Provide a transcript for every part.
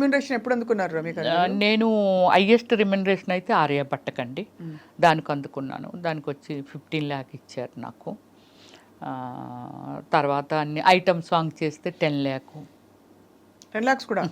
Remuneration ఎప్పుడు అందుకున్నారు రమ్య గారు? నేను హైయెస్ట్ రిమ్యునరేషన్ అయితే ఆర్యభట్టకండి, దానికి అందుకున్నాను. దానికి వచ్చి 15 lakh ఇచ్చారు నాకు. తర్వాత అన్ని ఐటమ్ సాంగ్ చేస్తే 10 lakh. 10 lakhs కూడా?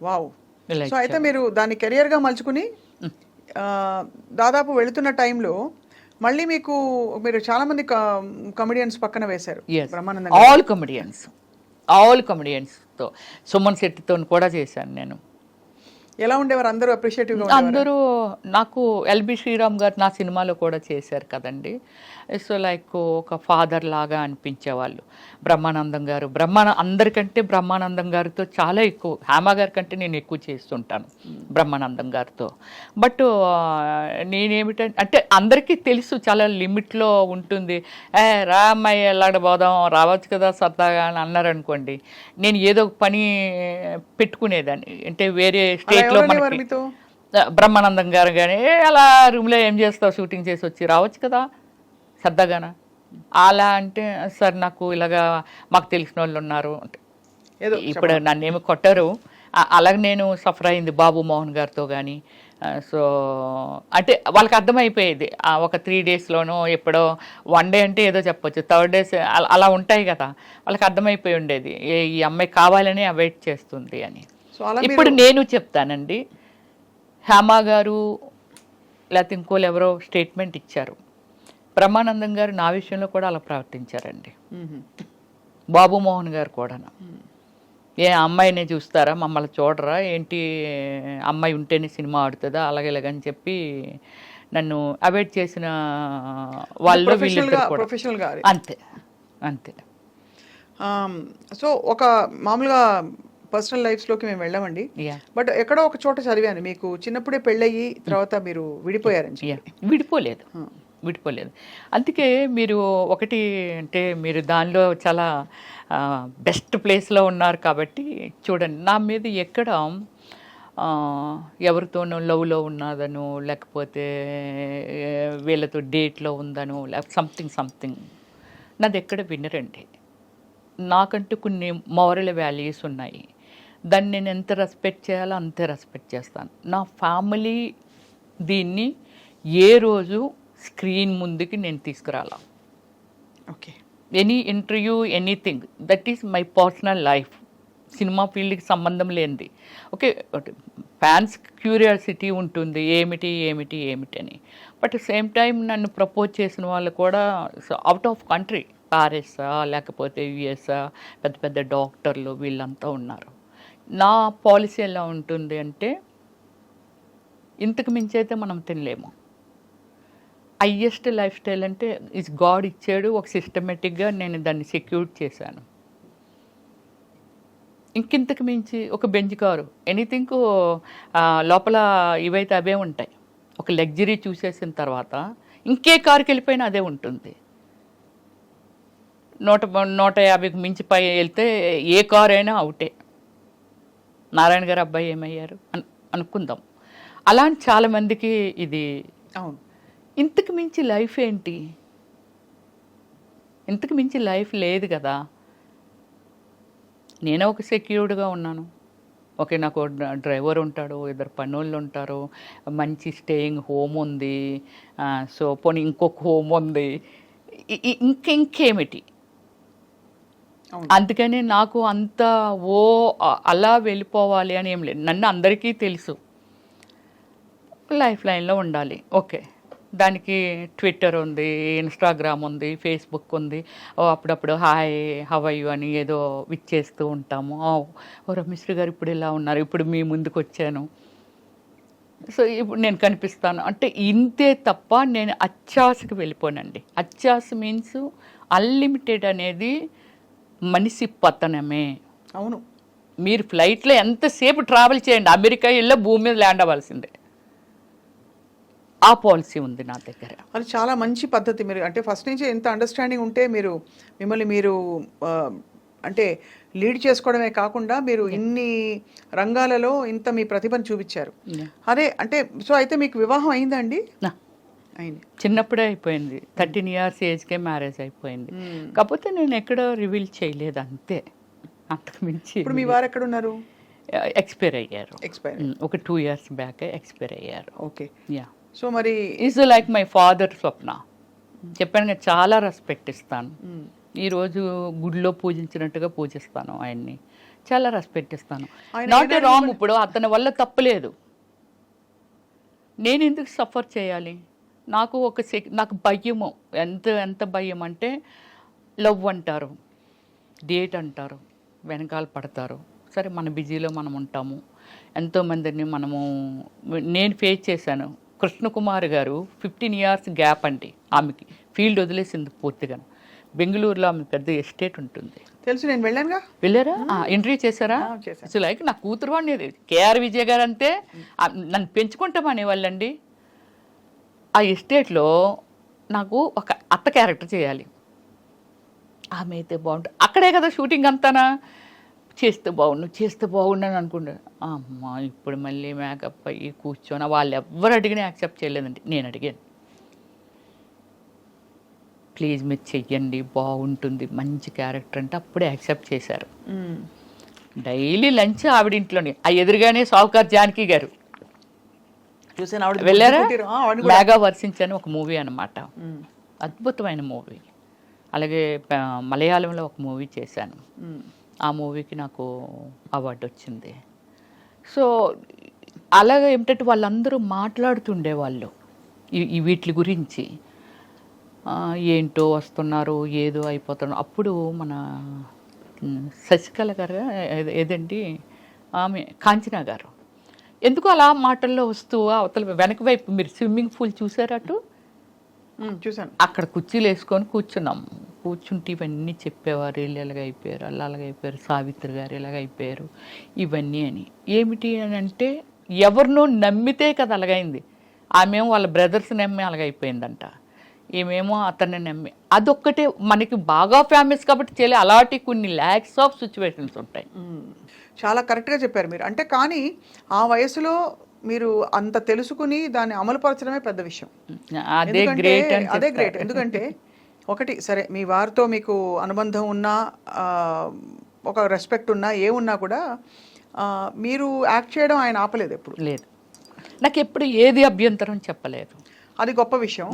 వావ్. ఇలా సో అయితే ఇచ్చారు. మీరు దాన్ని కెరియర్గా మలుచుకుని దాదాపు వెళుతున్న టైంలో మళ్ళీ మీరు చాలా మంది కమెడియన్స్ పక్కన వేశారు. Yes. బ్రహ్మానందం గారు. ఆల్ కమెడియన్స్తో, సుమన్ శెట్టితో కూడా చేశాను నేను. ఎలా ఉండేవారు? అందరూ అప్రిషియేటివ్గా ఉండేవారా? అందరూ నాకు ఎల్బి శ్రీరామ్ గారు నా సినిమాలో కూడా చేశారు కదండి. సో లైక్ ఒక ఫాదర్ లాగా అనిపించేవాళ్ళు. బ్రహ్మానందం గారు, అందరికంటే బ్రహ్మానందం గారితో చాలా ఎక్కువ, హేమ గారి కంటే నేను ఎక్కువ చేస్తుంటాను బ్రహ్మానందం గారితో. బట్ నేనేమిటంటే, అంటే అందరికీ తెలుసు చాలా లిమిట్లో ఉంటుంది. రా అమ్మాయి వెళ్ళాడబోదాం, రావచ్చు కదా సరదాగా అని అన్నారు అనుకోండి, నేను ఏదో ఒక పని పెట్టుకునేదాన్ని. అంటే వేరే స్టేట్లో మనకి మీతో బ్రహ్మానందం గారు కానీ అలా రూమ్లో ఏం చేస్తావు, షూటింగ్ చేసి వచ్చి రావచ్చు కదా సరదాగానా అలా అంటే, సార్ నాకు ఇలాగా మాకు తెలిసిన వాళ్ళు ఉన్నారు అంటే, ఏదో ఇప్పుడు నన్నేమి కొట్టరు. అలాగే నేను సఫర్ అయింది బాబు మోహన్ గారితో కానీ. సో అంటే వాళ్ళకి అర్థమైపోయేది ఒక 3 daysలోనో ఎప్పుడో 1 day అంటే ఏదో చెప్పొచ్చు, 3rd day అలా ఉంటాయి కదా, వాళ్ళకి అర్థమైపోయి ఉండేది ఈ అమ్మాయి కావాలని అవాయిడ్ చేస్తుంది అని. సో అలా ఇప్పుడు నేను చెప్తానండి, హేమ గారు లేకపోతే ఇంకోళ్ళు ఎవరో స్టేట్మెంట్ ఇచ్చారు, బ్రహ్మానందం గారు నా విషయంలో కూడా అలా ప్రవర్తించారండి. బాబు మోహన్ గారు కూడా, ఏ అమ్మాయిని చూస్తారా, మమ్మల్ని చూడరా ఏంటి, అమ్మాయి ఉంటేనే సినిమా ఆడుతుందా, అలాగే ఇలాగని చెప్పి నన్ను అవాయిడ్ చేసిన వాళ్ళు వీళ్ళిద్దరు కూడా. ప్రొఫెషనల్గా అంతే. సో ఒక మామూలుగా పర్సనల్ లైఫ్స్లోకి మేము వెళ్ళామండి. బట్ ఎక్కడో ఒక చోట చదివాను, మీకు చిన్నప్పుడే పెళ్ళయ్యి తర్వాత మీరు విడిపోయారని చెప్పి. విడిపోలేదు. అందుకే మీరు ఒకటి అంటే, మీరు దానిలో చాలా బెస్ట్ ప్లేస్లో ఉన్నారు కాబట్టి చూడండి, నా మీద ఎక్కడ ఎవరితోనో లవ్లో ఉన్నదను, లేకపోతే వీళ్ళతో డేట్లో ఉందను, లేకపోతే సంథింగ్ నాది ఎక్కడ వినరండి. నాకంటూ కొన్ని మోరల్ వాల్యూస్ ఉన్నాయి, దాన్ని నేను ఎంత రెస్పెక్ట్ చేయాలో అంతే రెస్పెక్ట్ చేస్తాను. నా ఫ్యామిలీ దీన్ని ఏ రోజు స్క్రీన్ ముందుకి నేను తీసుకురాలా. Okay, any interview, anything, that is my personal life, cinema ఫీల్డ్కి సంబంధం లేనిది. ఓకే, ఫ్యాన్స్ క్యూరియాసిటీ ఉంటుంది ఏమిటి అని. బట్ సేమ్ టైం నన్ను ప్రపోజ్ చేసిన వాళ్ళు కూడా అవుట్ ఆఫ్ కంట్రీ, పారిసా లేకపోతే యుఎస్ఆ, పెద్ద డాక్టర్లు వీళ్ళంతా ఉన్నారు. నా పాలసీ ఎలా ఉంటుంది అంటే, ఇంతకు మించి అయితే మనం తినలేము. హయ్యెస్ట్ లైఫ్ స్టైల్ అంటే ఇస్ గాడ్ ఇచ్చాడు, ఒక సిస్టమేటిక్గా నేను దాన్ని సెక్యూర్ చేశాను. ఇంకింతకు మించి ఒక బెంచ్ కారు, ఎనీథింగ్ లోపల ఇవైతే అవే ఉంటాయి. ఒక లగ్జరీ చూసేసిన తర్వాత ఇంకే కారుకి వెళ్ళిపోయినా అదే ఉంటుంది. 150కి మించి పై వెళ్తే ఏ కారు అయినా అవుటే. నారాయణ గారు అబ్బాయి ఏమయ్యారు అనుకుందాం. అలాంటి చాలామందికి ఇది. అవును, ఇంతకు మించి లైఫ్ ఏంటి, ఇంతకు మించి లైఫ్ లేదు కదా. నేనే ఒక సెక్యూర్డ్గా ఉన్నాను. ఓకే, నాకు డ్రైవర్ ఉంటాడు, 2 పనులు ఉంటారు, మంచి స్టేయింగ్ హోమ్ ఉంది, సో పోనీ ఇంకొక హోమ్ ఉంది, ఇంకేమిటి. అందుకని నాకు అంత అలా వెళ్ళిపోవాలి అని ఏం లేదు. నన్ను అందరికీ తెలుసు, లైఫ్ లైన్లో ఉండాలి. ఓకే, దానికి ట్విట్టర్ ఉంది, ఇన్స్టాగ్రామ్ ఉంది, ఫేస్బుక్ ఉంది. అప్పుడప్పుడు హాయ్ హౌ ఆర్ యు అని ఏదో విచ్చేస్తూ ఉంటాము. రమేశ్వరి గారు ఇప్పుడు ఇలా ఉన్నారు, ఇప్పుడు మీ ముందుకు వచ్చాను, సో ఇప్పుడు నేను కనిపిస్తాను అంటే ఇంతే తప్ప నేను అత్యాశకి వెళ్ళిపోనండి. అత్యాశ మీన్స్ అన్లిమిటెడ్ అనేది మనిషి పతనమే. అవును, మీరు ఫ్లైట్లో ఎంతసేపు ట్రావెల్ చేయండి, అమెరికా వెళ్ళి భూమి మీద ల్యాండ్ అవ్వాల్సిందే. ఆ పాలసీ ఉంది నా దగ్గర. అది చాలా మంచి పద్ధతి. మీరు అంటే ఫస్ట్ నుంచి ఎంత అండర్స్టాండింగ్ ఉంటే మిమ్మల్ని మీరు అంటే లీడ్ చేసుకోవడమే కాకుండా మీరు ఇన్ని రంగాలలో ఇంత మీ ప్రతిభను చూపించారు. అదే అంటే, సో అయితే మీకు వివాహం అయిందండి? అయింది, చిన్నప్పుడే అయిపోయింది. 13 years ఏజ్కే మ్యారేజ్ అయిపోయింది. కాకపోతే నేను ఎక్కడ రివీల్ చేయలేదు, అంతే, అంతకు మించి. ఇప్పుడు మీ వారు ఎక్కడ ఉన్నారు? ఎక్స్పైర్ అయ్యారు. ఎక్స్పైర్. ఒక 2 years బ్యాక్ ఎక్స్పైర్ అయ్యారు. ఓకే. యా, సో మరి ఈజ్ లైక్ మై ఫాదర్. స్వప్న చెప్పాను కదా, చాలా రెస్పెక్ట్ ఇస్తాను. ఈరోజు గుడిలో పూజించినట్టుగా పూజిస్తాను ఆయన్ని, చాలా రెస్పెక్ట్ ఇస్తాను. Not a wrong. ఇప్పుడు అతని వల్ల తప్పలేదు, నేను ఎందుకు సఫర్ చేయాలి? నాకు నాకు భయము, ఎంత భయం అంటే, లవ్ అంటారు, డేట్ అంటారు, వెనకాల పడతారు. సరే, మన బిజీలో మనం ఉంటాము, ఎంతోమందిని నేను ఫేస్ చేశాను. కృష్ణకుమార్ గారు 15 years గ్యాప్ అండి ఆమెకి, ఫీల్డ్ వదిలేసింది పూర్తిగా. బెంగళూరులో ఆమె పెద్ద ఎస్టేట్ ఉంటుంది, తెలుసు, నేను వెళ్ళానుగా. వెళ్ళారా? ఇంటర్వ్యూ చేశారా? చేశాను. లైక్ నా కూతురు వాడిని కేఆర్ విజయ్ గారు అంతే నన్ను పెంచుకుంటామనేవాళ్ళండి. ఆ ఎస్టేట్లో నాకు ఒక అత్త క్యారెక్టర్ చేయాలి, ఆమె అయితే బాగుంటుంది. అక్కడే కదా షూటింగ్ అంతానా, చేస్తే బాగుండు అని అనుకుంటా. అమ్మా, ఇప్పుడు మళ్ళీ మేకప్ అయ్యి కూర్చొని వాళ్ళు ఎవరు అడిగినా యాక్సెప్ట్ చేయలేదండి. నేను అడిగాను, ప్లీజ్ మీరు చెయ్యండి, బాగుంటుంది, మంచి క్యారెక్టర్ అంటే అప్పుడే యాక్సెప్ట్ చేశారు. డైలీ లంచ్ ఆవిడ ఇంట్లోనే, ఆ ఎదురుగానే సావుకార్ జానకి గారు వెళ్ళారా? మేఘా వర్షించని ఒక మూవీ అనమాట, అద్భుతమైన మూవీ. అలాగే మలయాళంలో ఒక మూవీ చేశాను, ఆ మూవీకి నాకు అవార్డు వచ్చింది. సో అలాగే ఏమిటంటే వాళ్ళందరూ మాట్లాడుతుండేవాళ్ళు వీటి గురించి, ఏంటో వస్తున్నారు, ఏదో అయిపోతున్నారు. అప్పుడు మన శశికళ గారు ఏదండి ఆమె కాంచనా గారు ఎందుకు అలా మాటల్లో వస్తూ అవతల వెనక వైపు, మీరు స్విమ్మింగ్ పూల్ చూసారటు? చూసాను. అక్కడ కుర్చీలు వేసుకొని కూర్చున్నాం. కూర్చుంటే ఇవన్నీ చెప్పేవారు, వీళ్ళు ఎలాగ అయిపోయారు, అలా అలాగైపోయారు, సావిత్రి గారు ఎలాగ అయిపోయారు, ఇవన్నీ అని. ఏమిటి అని అంటే, ఎవరినో నమ్మితే కదా అలాగైంది. ఆమెమో వాళ్ళ బ్రదర్స్ నమ్మి అలాగైపోయిందంట, ఏమేమో అతన్ని నమ్మి. అదొక్కటే మనకి బాగా ఫేమస్ కాబట్టి చేయలే. అలాంటి కొన్ని ల్యాక్స్ ఆఫ్ సిచ్యువేషన్స్ ఉంటాయి. చాలా కరెక్ట్గా చెప్పారు మీరు. అంటే కానీ ఆ వయసులో మీరు అంత తెలుసుకుని దాన్ని అమలుపరచడమే పెద్ద విషయం. అదే గ్రేట్. అదే గ్రేట్. ఎందుకంటే ఒకటి, సరే మీ వారితో మీకు అనుబంధం ఉన్నా, ఒక రెస్పెక్ట్ ఉన్నా, ఏమున్నా కూడా మీరు యాక్ట్ చేయడం ఆయన ఆపలేదు ఎప్పుడు. లేదు, నాకు ఎప్పుడు ఏది అభ్యంతరం చెప్పలేదు. అది గొప్ప విషయం.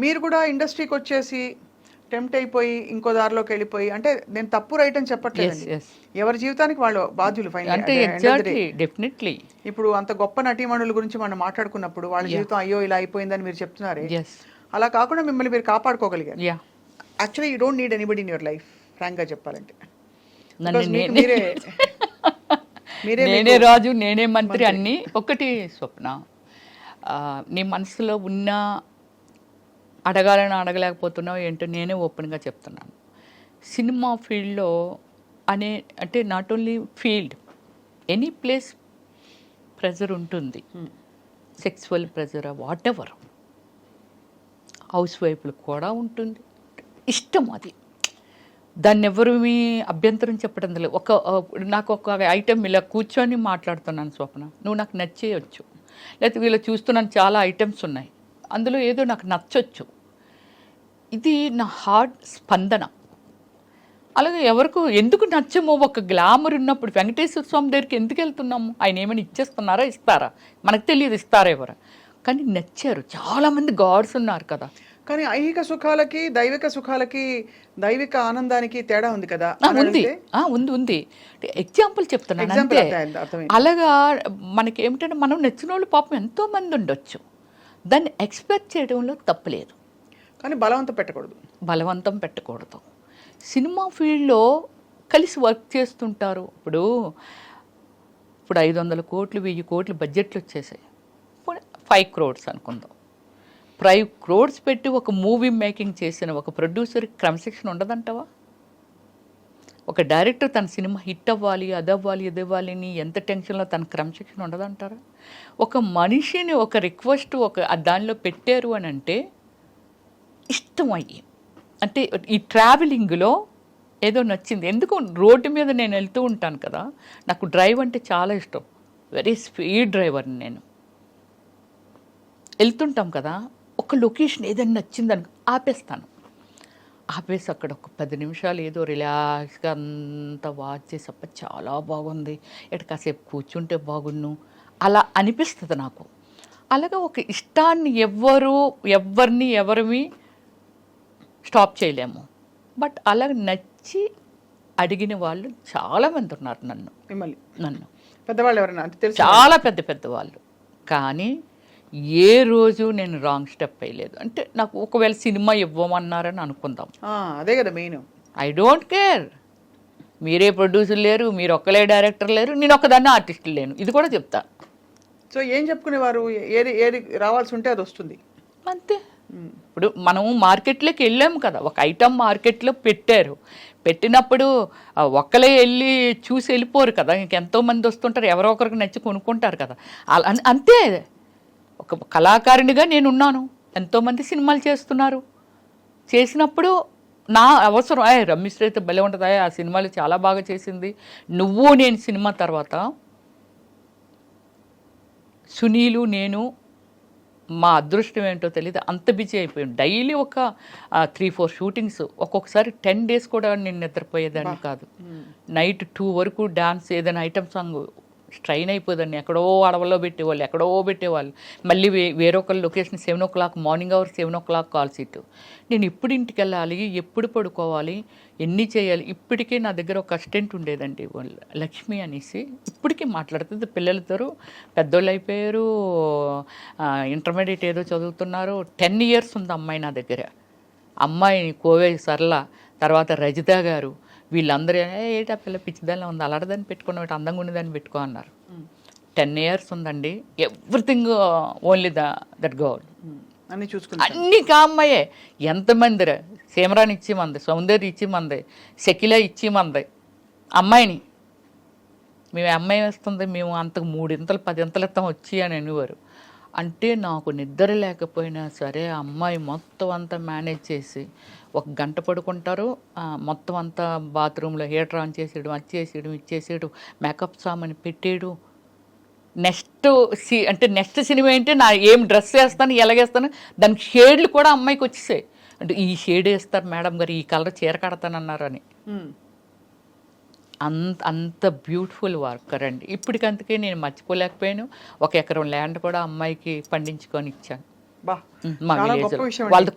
మీరు కూడా ఇండస్ట్రీకి వచ్చేసి టెంప్ట్ అయిపోయి ఇంకో దారిలోకి వెళ్ళిపోయి, అంటే నేను తప్పు రైట్ అని చెప్పట్లేదు, ఎవరి జీవితానికి వాళ్ళు బాధ్యులు. డెఫినెట్లీ. ఇప్పుడు అంత గొప్ప నటీమణుల గురించి మనం మాట్లాడుకున్నప్పుడు వాళ్ళ జీవితం అయ్యో ఇలా అయిపోయిందని మీరు చెప్తున్నారే, అలా కాకుండా మిమ్మల్ని మీరు కాపాడుకోగలిగారు. Actually you don't need anybody in your life, ఫ్రాంక్గా చెప్పాలంటే. నేనే రాజు, నేనే మంత్రి అన్నీ. ఒకటి స్వప్న, నీ మనసులో ఉన్న అడగాలని అడగలేకపోతున్నావు ఏంటో నేనే ఓపెన్గా చెప్తున్నాను. సినిమా ఫీల్డ్లో అంటే not only field, any place pressure ఉంటుంది, sexual pressure, whatever. House వైఫ్లకు కూడా ఉంటుంది, ఇష్టం అది, దాన్ని ఎవరు మీ అభ్యంతరం చెప్పడం లేదు. నాకు ఒక ఐటెం ఇలా కూర్చొని మాట్లాడుతున్నాను స్వప్న, నువ్వు నాకు నచ్చేయచ్చు, లేకపోతే వీళ్ళు చూస్తున్నాను చాలా ఐటమ్స్ ఉన్నాయి, అందులో ఏదో నాకు నచ్చొచ్చు, ఇది నా హార్ట్ స్పందన. అలాగే ఎవరికి ఎందుకు నచ్చమో, ఒక గ్లామర్ ఉన్నప్పుడు వెంకటేశ్వర స్వామి దగ్గరికి ఎందుకు వెళ్తున్నాము? ఆయన ఏమైనా ఇచ్చేస్తున్నారా, ఇస్తారా? మనకు తెలియదు ఇస్తారా ఎవరు, కానీ నచ్చారు. చాలామంది గాడ్స్ ఉన్నారు కదా. కానీ ఐహిక సుఖాలకి దైవిక సుఖాలకి, దైవిక ఆనందానికి తేడా ఉంది కదా. ఉంది. ఎగ్జాంపుల్ చెప్తున్నాను అంతే. అలాగా మనకి ఏమిటంటే, మనం నచ్చిన వాళ్ళు పాపం ఎంతో మంది ఉండొచ్చు, దాన్ని ఎక్స్పెక్ట్ చేయడంలో తప్పులేదు, కానీ బలవంతం పెట్టకూడదు. సినిమా ఫీల్డ్లో కలిసి వర్క్ చేస్తుంటారు. ఇప్పుడు 500 కోట్లు 1000 కోట్లు బడ్జెట్లు వచ్చేసాయి, 5 crores అనుకుందాం. 5 crores పెట్టి ఒక మూవీ మేకింగ్ చేసిన ఒక ప్రొడ్యూసర్కి క్రమశిక్షణ ఉండదంటావా? ఒక డైరెక్టర్ తన సినిమా హిట్ అవ్వాలి, అదవ్వాలి, ఇదవ్వాలి అని ఎంత టెన్షన్లో తన క్రమశిక్షణ ఉండదంటారా? ఒక మనిషిని ఒక రిక్వెస్ట్ దానిలో పెట్టారు అని అంటే ఇష్టం అయ్యి, అంటే ఈ ట్రావెలింగ్లో ఏదో నచ్చింది. ఎందుకు రోడ్డు మీద నేను వెళ్తూ ఉంటాను కదా, నాకు డ్రైవ్ అంటే చాలా ఇష్టం, వెరీ స్పీడ్ డ్రైవర్ని నేను. వెళ్తుంటాం కదా, ఒక లొకేషన్ ఏదైనా నచ్చిందని ఆపేస్తాను, ఆపేసి అక్కడ ఒక 10 నిమిషాలు ఏదో రిలాక్స్గా అంతా వాచ్ చేసి అప్ప చాలా బాగుంది, ఇక్కడ కాసేపు కూర్చుంటే బాగున్ను అలా అనిపిస్తుంది నాకు. అలాగే ఒక ఇష్టాన్ని ఎవరిని స్టాప్ చేయలేము. బట్ అలా నచ్చి అడిగిన వాళ్ళు చాలామంది ఉన్నారు నన్ను పెద్దవాళ్ళు ఎవరైనా అంటే తెలుసు? చాలా పెద్ద వాళ్ళు. కానీ ఏ రోజు నేను రాంగ్ స్టెప్ వేయలేదు. అంటే నాకు ఒకవేళ సినిమా ఇవ్వమన్నారని అనుకుందాం, అదే కదా మెయిన్. I don't care. మీరే ప్రొడ్యూసర్ లేరు, మీరు ఒక్కలే డైరెక్టర్ లేరు, నేను ఒక్కదాన్ని ఆర్టిస్ట్ లేను, ఇది కూడా చెప్తా. సో ఏం చెప్పుకునేవారు? ఏది రావాల్సి ఉంటే అది వస్తుంది అంతే. ఇప్పుడు మనం మార్కెట్లోకి వెళ్ళాము కదా, ఒక ఐటమ్ మార్కెట్లో పెట్టినప్పుడు ఒక్కలే వెళ్ళి చూసి వెళ్ళిపోరు కదా, ఇంకెంతోమంది వస్తుంటారు, ఎవరో ఒకరికి నచ్చి కొనుక్కుంటారు కదా. అలా అంతే. ఒక కళాకారిణిగా నేనున్నాను, ఎంతోమంది సినిమాలు చేసినప్పుడు నా అవసరం రమ్యశ్రీ అయితే భలే ఉంటుంది, ఆ సినిమాలు చాలా బాగా చేసింది. నేను సినిమా తర్వాత సునీలు నేను మా అదృష్టం ఏంటో తెలియదు, అంత బిజీ అయిపోయాం. డైలీ ఒక 3-4 షూటింగ్స్, ఒక్కొక్కసారి 10 days కూడా నేను నిద్రపోయేదాన్ని కాదు. నైట్ 2 వరకు డాన్స్, ఏదైనా ఐటమ్ సాంగ్ స్ట్రైన్ అయిపోదాన్ని. ఎక్కడో అడవుల్లో పెట్టేవాళ్ళు, మళ్ళీ వేరొకరు location 7 o'clock, morning hour 7 o'clock call sheet. నేను ఎప్పుడు ఇంటికి వెళ్ళాలి, ఎప్పుడు పడుకోవాలి, ఎన్ని చేయాలి. ఇప్పటికీ నా దగ్గర ఒక అసిస్టెంట్ ఉండేదండి, లక్ష్మి అనేసి, ఇప్పటికీ మాట్లాడుతుంది. పిల్లలతో పెద్దోళ్ళు అయిపోయారు, ఇంటర్మీడియట్ ఏదో చదువుతున్నారు. 10 years ఉంది అమ్మాయి నా దగ్గర. అమ్మాయిని కోవే సరళ, తర్వాత రజిత గారు, వీళ్ళందరూ ఏటా పిల్ల పిచ్చిదాన్ని ఉంది, అలాంటిదాన్ని పెట్టుకున్న అందంగా ఉండేదాన్ని పెట్టుకో అన్నారు. 10 years ఉందండి. Everything only that girl. అన్నీ అమ్మాయే. ఎంతమంది సీమరాని ఇచ్చి మంది, సౌందర్య ఇచ్చి మంది, శకిల ఇచ్చి మంది అమ్మాయిని. మేము అమ్మాయి వేస్తుంది, మేము అంతకు 3 ఇంతలు 10 ఇంతలు ఇస్తాం వచ్చి అని అనేవారు. అంటే నాకు నిద్ర లేకపోయినా సరే అమ్మాయి మొత్తం అంతా మేనేజ్ చేసి, 1 గంట పడుకుంటారు, మొత్తం అంతా బాత్రూంలో హీటర్ ఆన్ చేసేయడం, అది చేసేయడం, ఇది చేసేయడం, మేకప్ సామాన్ పెట్టేయడం. నెక్స్ట్ సినిమా ఏంటి, నా ఏం డ్రెస్ వేస్తాను, ఎలాగేస్తాను, దానికి షేడ్లు కూడా అమ్మాయికి వచ్చేసాయి. అంటే ఈ షేడ్ వేస్తారు మేడం గారు, ఈ కలర్ చీర కడతానన్నారని. అంత బ్యూటిఫుల్ వర్కర్ అండి. ఇప్పటికంతకే నేను మర్చిపోలేకపోయాను. 1 ఎకరం ల్యాండ్ కూడా అమ్మాయికి పండించుకొని ఇచ్చాను. చాలా గొప్ప విషయం అండి. వాళ్ళది